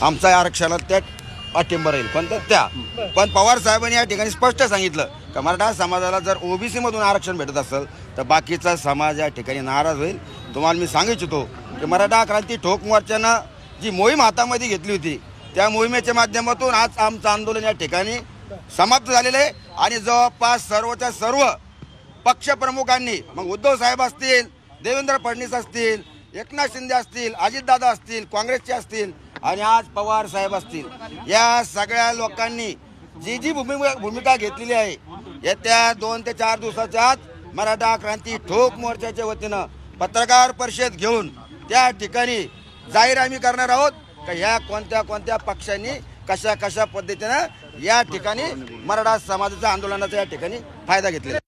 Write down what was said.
आमचा आरक्षणाला त्या पाठिंबा राहील. पण त्या पण पवार साहेबांनी या ठिकाणी स्पष्ट सांगितलं की मराठा समाजाला जर ओबीसी मधून आरक्षण भेटत असेल तर बाकीचा समाज या ठिकाणी नाराज होईल. तुम्हाला मी सांगू इच्छितो की मराठा क्रांती ठोक मोर्चानं जी मोहीम हातामध्ये घेतली होती त्या मोहिमेच्या माध्यमातून आज आमचं आंदोलन या ठिकाणी समाप्त झालेलं आहे. आणि जवळपास सर्वच्या सर्व पक्षप्रमुखांनी, मग उद्धव साहेब असतील, देवेंद्र फडणवीस असतील, एकनाथ शिंदे असतील, अजितदादा असतील, काँग्रेसचे असतील आणि आज पवार साहेब असतील, या सगळ्या लोकांनी जी जी भूमिका घेतलेली आहे येत्या 2 ते 4 दिवसाच्या आत मराठा क्रांती ठोक मोर्चाच्या वतीनं पत्रकार परिषद घेऊन त्या ठिकाणी जाहीर आम्ही करणार आहोत की ह्या कोणत्या कोणत्या पक्षांनी कशा कशा पद्धतीनं या ठिकाणी मराठा समाजाच्या आंदोलनाचा या ठिकाणी फायदा घेतलेला.